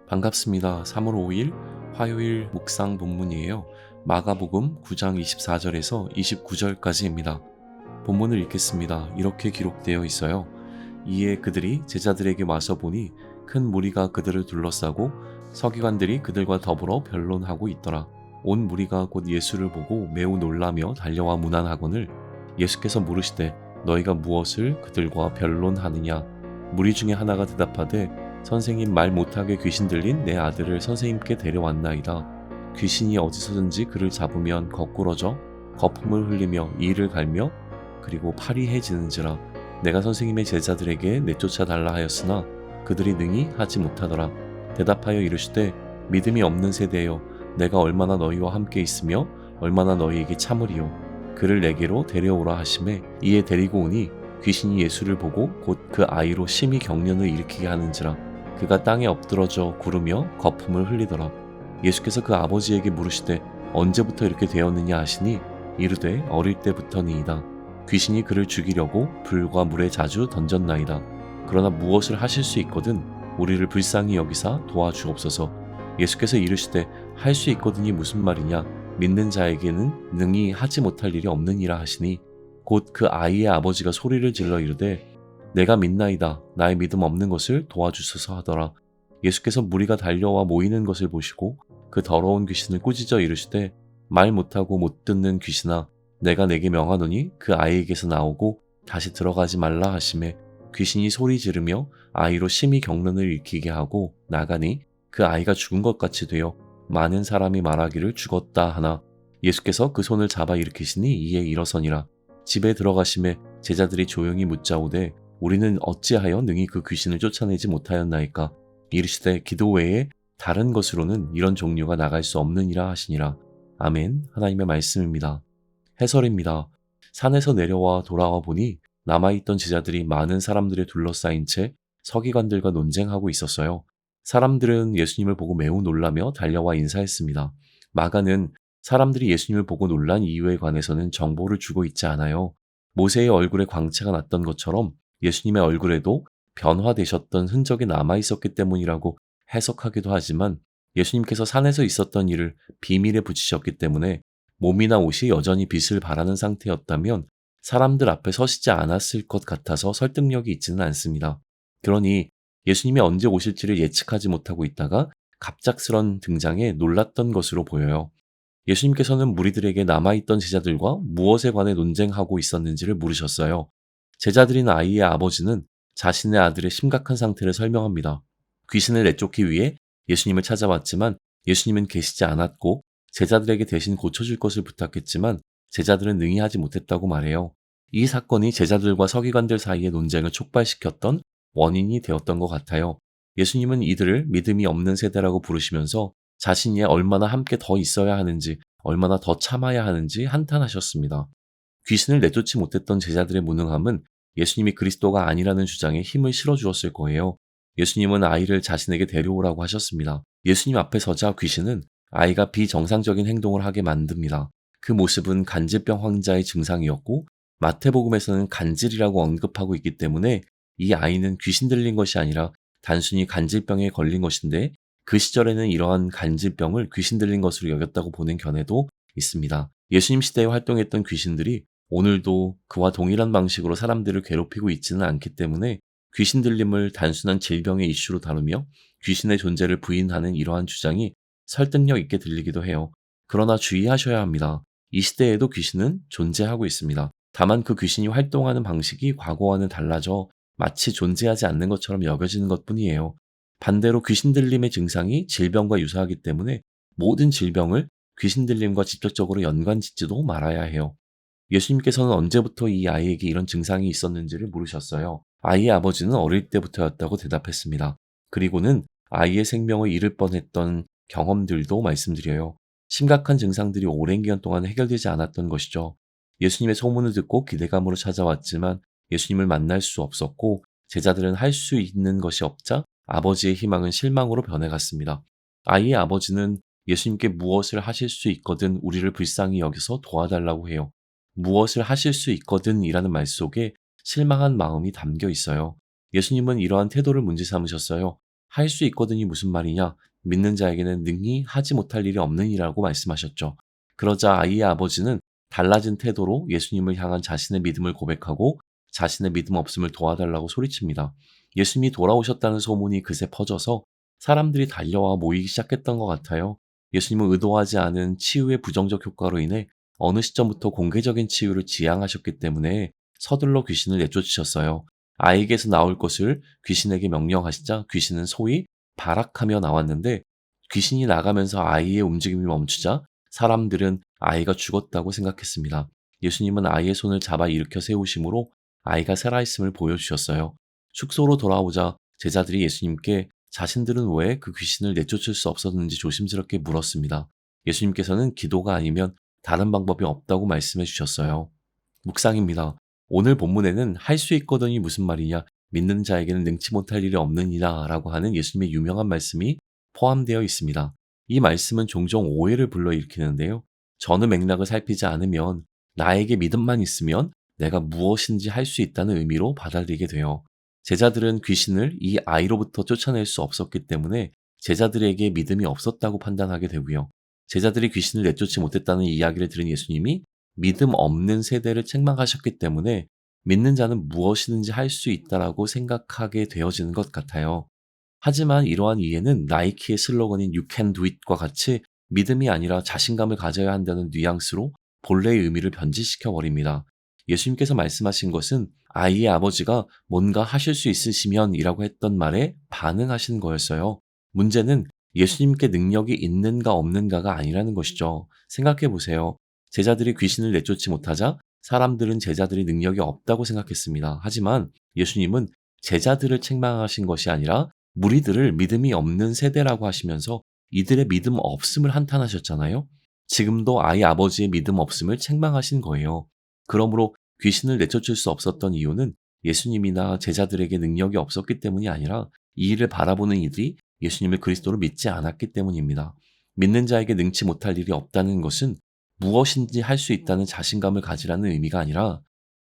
반갑습니다. 3월 5일 화요일 묵상 본문이에요. 마가복음 9장 24절에서 29절까지입니다. 본문을 읽겠습니다. 이렇게 기록되어 있어요. 이에 그들이 제자들에게 와서 보니 큰 무리가 그들을 둘러싸고 서기관들이 그들과 더불어 변론하고 있더라. 온 무리가 곧 예수를 보고 매우 놀라며 달려와 문안하거늘 예수께서 물으시되 너희가 무엇을 그들과 변론하느냐. 무리 중에 하나가 대답하되 선생님, 말 못하게 귀신 들린 내 아들을 선생님께 데려왔나이다. 귀신이 어디서든지 그를 잡으면 거꾸러져 거품을 흘리며 이를 갈며 그리고 파리해지는지라. 내가 선생님의 제자들에게 내쫓아 달라 하였으나 그들이 능히 하지 못하더라. 대답하여 이르시되 믿음이 없는 세대여, 내가 얼마나 너희와 함께 있으며 얼마나 너희에게 참으리요. 그를 내게로 데려오라 하시매 이에 데리고 오니 귀신이 예수를 보고 곧 그 아이로 심히 경련을 일으키게 하는지라. 그가 땅에 엎드러져 구르며 거품을 흘리더라. 예수께서 그 아버지에게 물으시되 언제부터 이렇게 되었느냐 하시니 이르되 어릴 때부터니이다. 귀신이 그를 죽이려고 불과 물에 자주 던졌나이다. 그러나 무엇을 하실 수 있거든 우리를 불쌍히 여기사 도와주옵소서. 예수께서 이르시되 할 수 있거든이 무슨 말이냐. 믿는 자에게는 능히 하지 못할 일이 없느니라 하시니 곧 그 아이의 아버지가 소리를 질러 이르되 내가 믿나이다. 나의 믿음 없는 것을 도와주소서 하더라. 예수께서 무리가 달려와 모이는 것을 보시고 그 더러운 귀신을 꾸짖어 이르시되 말 못하고 못 듣는 귀신아, 내가 내게 명하노니 그 아이에게서 나오고 다시 들어가지 말라 하시매 귀신이 소리 지르며 아이로 심히 경련을 일으키게 하고 나가니 그 아이가 죽은 것 같이 되어 많은 사람이 말하기를 죽었다 하나 예수께서 그 손을 잡아 일으키시니 이에 일어서니라. 집에 들어가심에 제자들이 조용히 묻자오되 우리는 어찌하여 능히 그 귀신을 쫓아내지 못하였나이까. 이르시되 기도 외에 다른 것으로는 이런 종류가 나갈 수 없느니라 하시니라. 아멘. 하나님의 말씀입니다. 해설입니다. 산에서 내려와 돌아와 보니 남아있던 제자들이 많은 사람들에 둘러싸인 채 서기관들과 논쟁하고 있었어요. 사람들은 예수님을 보고 매우 놀라며 달려와 인사했습니다. 마가는 사람들이 예수님을 보고 놀란 이유에 관해서는 정보를 주고 있지 않아요. 모세의 얼굴에 광채가 났던 것처럼 예수님의 얼굴에도 변화되셨던 흔적이 남아있었기 때문이라고 해석하기도 하지만 예수님께서 산에서 있었던 일을 비밀에 붙이셨기 때문에 몸이나 옷이 여전히 빛을 발하는 상태였다면 사람들 앞에 서시지 않았을 것 같아서 설득력이 있지는 않습니다. 그러니 예수님이 언제 오실지를 예측하지 못하고 있다가 갑작스런 등장에 놀랐던 것으로 보여요. 예수님께서는 무리들에게 남아있던 제자들과 무엇에 관해 논쟁하고 있었는지를 물으셨어요. 제자들인 아이의 아버지는 자신의 아들의 심각한 상태를 설명합니다. 귀신을 내쫓기 위해 예수님을 찾아왔지만 예수님은 계시지 않았고 제자들에게 대신 고쳐줄 것을 부탁했지만 제자들은 능히 하지 못했다고 말해요. 이 사건이 제자들과 서기관들 사이의 논쟁을 촉발시켰던 원인이 되었던 것 같아요. 예수님은 이들을 믿음이 없는 세대라고 부르시면서 자신이 얼마나 함께 더 있어야 하는지, 얼마나 더 참아야 하는지 한탄하셨습니다. 귀신을 내쫓지 못했던 제자들의 무능함은 예수님이 그리스도가 아니라는 주장에 힘을 실어주었을 거예요. 예수님은 아이를 자신에게 데려오라고 하셨습니다. 예수님 앞에 서자 귀신은 아이가 비정상적인 행동을 하게 만듭니다. 그 모습은 간질병 환자의 증상이었고 마태복음에서는 간질이라고 언급하고 있기 때문에 이 아이는 귀신 들린 것이 아니라 단순히 간질병에 걸린 것인데 그 시절에는 이러한 간질병을 귀신 들린 것으로 여겼다고 보는 견해도 있습니다. 예수님 시대에 활동했던 귀신들이 오늘도 그와 동일한 방식으로 사람들을 괴롭히고 있지는 않기 때문에 귀신 들림을 단순한 질병의 이슈로 다루며 귀신의 존재를 부인하는 이러한 주장이 설득력 있게 들리기도 해요. 그러나 주의하셔야 합니다. 이 시대에도 귀신은 존재하고 있습니다. 다만 그 귀신이 활동하는 방식이 과거와는 달라져 마치 존재하지 않는 것처럼 여겨지는 것뿐이에요. 반대로 귀신 들림의 증상이 질병과 유사하기 때문에 모든 질병을 귀신 들림과 직접적으로 연관짓지도 말아야 해요. 예수님께서는 언제부터 이 아이에게 이런 증상이 있었는지를 물으셨어요. 아이의 아버지는 어릴 때부터였다고 대답했습니다. 그리고는 아이의 생명을 잃을 뻔했던 경험들도 말씀드려요. 심각한 증상들이 오랜 기간 동안 해결되지 않았던 것이죠. 예수님의 소문을 듣고 기대감으로 찾아왔지만 예수님을 만날 수 없었고 제자들은 할 수 있는 것이 없자 아버지의 희망은 실망으로 변해갔습니다. 아이의 아버지는 예수님께 무엇을 하실 수 있거든 우리를 불쌍히 여기서 도와달라고 해요. 무엇을 하실 수 있거든 이라는 말 속에 실망한 마음이 담겨 있어요. 예수님은 이러한 태도를 문제 삼으셨어요. 할 수 있거든이 무슨 말이냐? 믿는 자에게는 능히 하지 못할 일이 없느니라고 말씀하셨죠. 그러자 아이의 아버지는 달라진 태도로 예수님을 향한 자신의 믿음을 고백하고 자신의 믿음 없음을 도와달라고 소리칩니다. 예수님이 돌아오셨다는 소문이 그새 퍼져서 사람들이 달려와 모이기 시작했던 것 같아요. 예수님은 의도하지 않은 치유의 부정적 효과로 인해 어느 시점부터 공개적인 치유를 지향하셨기 때문에 서둘러 귀신을 내쫓으셨어요. 아이에게서 나올 것을 귀신에게 명령하시자 귀신은 소위 발악하며 나왔는데, 귀신이 나가면서 아이의 움직임이 멈추자 사람들은 아이가 죽었다고 생각했습니다. 예수님은 아이의 손을 잡아 일으켜 세우심으로 아이가 살아있음을 보여주셨어요. 숙소로 돌아오자 제자들이 예수님께 자신들은 왜 그 귀신을 내쫓을 수 없었는지 조심스럽게 물었습니다. 예수님께서는 기도가 아니면 다른 방법이 없다고 말씀해 주셨어요. 묵상입니다. 오늘 본문에는 할 수 있거든이 무슨 말이냐, 믿는 자에게는 능치 못할 일이 없느니라 라고 하는 예수님의 유명한 말씀이 포함되어 있습니다. 이 말씀은 종종 오해를 불러일으키는데요. 전후 맥락을 살피지 않으면 나에게 믿음만 있으면 내가 무엇인지 할 수 있다는 의미로 받아들이게 돼요. 제자들은 귀신을 이 아이로부터 쫓아낼 수 없었기 때문에 제자들에게 믿음이 없었다고 판단하게 되고요. 제자들이 귀신을 내쫓지 못했다는 이야기를 들은 예수님이 믿음 없는 세대를 책망하셨기 때문에 믿는 자는 무엇이든지 할 수 있다라고 생각하게 되어지는 것 같아요. 하지만 이러한 이해는 나이키의 슬로건인 You can do it과 같이 믿음이 아니라 자신감을 가져야 한다는 뉘앙스로 본래의 의미를 변질시켜 버립니다. 예수님께서 말씀하신 것은 아이의 아버지가 뭔가 하실 수 있으시면 이라고 했던 말에 반응하신 거였어요. 문제는 예수님께 능력이 있는가 없는가가 아니라는 것이죠. 생각해 보세요. 제자들이 귀신을 내쫓지 못하자 사람들은 제자들이 능력이 없다고 생각했습니다. 하지만 예수님은 제자들을 책망하신 것이 아니라 무리들을 믿음이 없는 세대라고 하시면서 이들의 믿음 없음을 한탄하셨잖아요. 지금도 아이 아버지의 믿음 없음을 책망하신 거예요. 그러므로 귀신을 내쫓을 수 없었던 이유는 예수님이나 제자들에게 능력이 없었기 때문이 아니라 이 일을 바라보는 이들이 예수님을 그리스도로 믿지 않았기 때문입니다. 믿는 자에게 능치 못할 일이 없다는 것은 무엇인지 할 수 있다는 자신감을 가지라는 의미가 아니라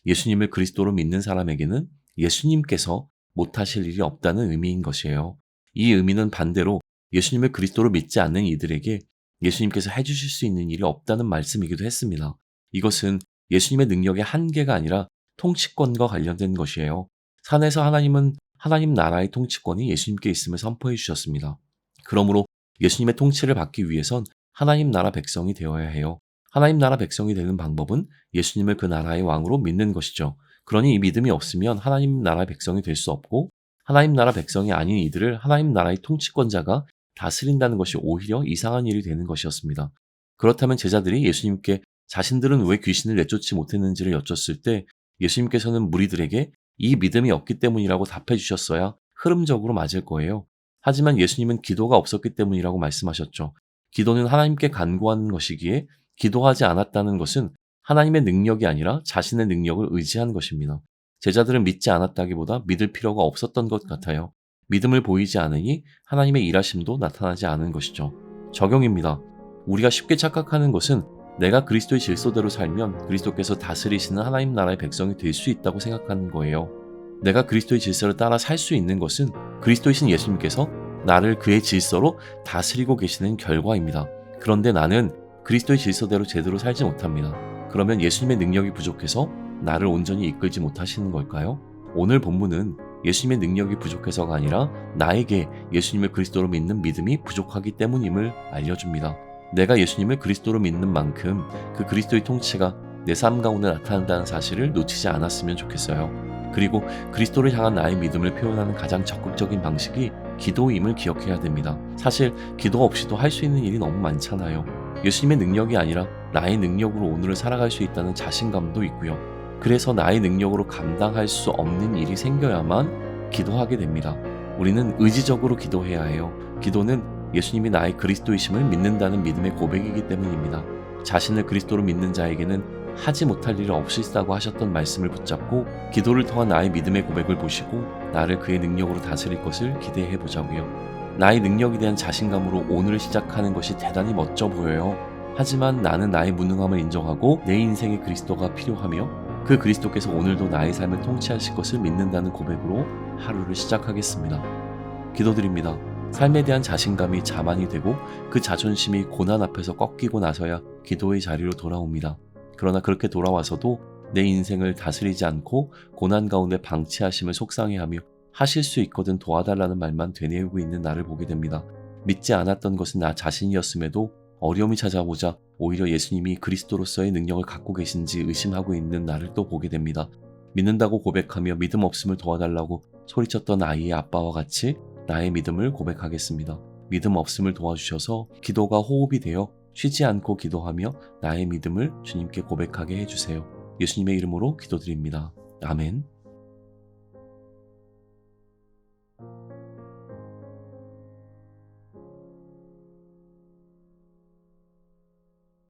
예수님을 그리스도로 믿는 사람에게는 예수님께서 못하실 일이 없다는 의미인 것이에요. 이 의미는 반대로 예수님을 그리스도로 믿지 않는 이들에게 예수님께서 해주실 수 있는 일이 없다는 말씀이기도 했습니다. 이것은 예수님의 능력의 한계가 아니라 통치권과 관련된 것이에요. 산에서 하나님은 하나님 나라의 통치권이 예수님께 있음을 선포해 주셨습니다. 그러므로 예수님의 통치를 받기 위해선 하나님 나라 백성이 되어야 해요. 하나님 나라 백성이 되는 방법은 예수님을 그 나라의 왕으로 믿는 것이죠. 그러니 이 믿음이 없으면 하나님 나라 백성이 될 수 없고 하나님 나라 백성이 아닌 이들을 하나님 나라의 통치권자가 다스린다는 것이 오히려 이상한 일이 되는 것이었습니다. 그렇다면 제자들이 예수님께 자신들은 왜 귀신을 내쫓지 못했는지를 여쭸을 때 예수님께서는 무리들에게 이 믿음이 없기 때문이라고 답해 주셨어야 흐름적으로 맞을 거예요. 하지만 예수님은 기도가 없었기 때문이라고 말씀하셨죠. 기도는 하나님께 간구하는 것이기에 기도하지 않았다는 것은 하나님의 능력이 아니라 자신의 능력을 의지한 것입니다. 제자들은 믿지 않았다기보다 믿을 필요가 없었던 것 같아요. 믿음을 보이지 않으니 하나님의 일하심도 나타나지 않은 것이죠. 적용입니다. 우리가 쉽게 착각하는 것은 내가 그리스도의 질서대로 살면 그리스도께서 다스리시는 하나님 나라의 백성이 될 수 있다고 생각하는 거예요. 내가 그리스도의 질서를 따라 살 수 있는 것은 그리스도이신 예수님께서 나를 그의 질서로 다스리고 계시는 결과입니다. 그런데 나는 그리스도의 질서대로 제대로 살지 못합니다. 그러면 예수님의 능력이 부족해서 나를 온전히 이끌지 못하시는 걸까요? 오늘 본문은 예수님의 능력이 부족해서가 아니라 나에게 예수님을 그리스도로 믿는 믿음이 부족하기 때문임을 알려줍니다. 내가 예수님을 그리스도로 믿는 만큼 그 그리스도의 통치가 내 삶 가운데 나타난다는 사실을 놓치지 않았으면 좋겠어요. 그리고 그리스도를 향한 나의 믿음을 표현하는 가장 적극적인 방식이 기도임을 기억해야 됩니다. 사실 기도 없이도 할 수 있는 일이 너무 많잖아요. 예수님의 능력이 아니라 나의 능력으로 오늘을 살아갈 수 있다는 자신감도 있고요. 그래서 나의 능력으로 감당할 수 없는 일이 생겨야만 기도하게 됩니다. 우리는 의지적으로 기도해야 해요. 기도는 예수님이 나의 그리스도이심을 믿는다는 믿음의 고백이기 때문입니다. 자신을 그리스도로 믿는 자에게는 하지 못할 일이 없으시다고 하셨던 말씀을 붙잡고 기도를 통한 나의 믿음의 고백을 보시고 나를 그의 능력으로 다스릴 것을 기대해 보자고요. 나의 능력에 대한 자신감으로 오늘을 시작하는 것이 대단히 멋져 보여요. 하지만 나는 나의 무능함을 인정하고 내 인생에 그리스도가 필요하며 그 그리스도께서 오늘도 나의 삶을 통치하실 것을 믿는다는 고백으로 하루를 시작하겠습니다. 기도드립니다. 삶에 대한 자신감이 자만이 되고 그 자존심이 고난 앞에서 꺾이고 나서야 기도의 자리로 돌아옵니다. 그러나 그렇게 돌아와서도 내 인생을 다스리지 않고 고난 가운데 방치하심을 속상해하며 하실 수 있거든 도와달라는 말만 되뇌이고 있는 나를 보게 됩니다. 믿지 않았던 것은 나 자신이었음에도 어려움이 찾아오자 오히려 예수님이 그리스도로서의 능력을 갖고 계신지 의심하고 있는 나를 또 보게 됩니다. 믿는다고 고백하며 믿음 없음을 도와달라고 소리쳤던 아이의 아빠와 같이 나의 믿음을 고백하겠습니다. 믿음 없음을 도와주셔서 기도가 호흡이 되어 쉬지 않고 기도하며 나의 믿음을 주님께 고백하게 해주세요. 예수님의 이름으로 기도드립니다. 아멘.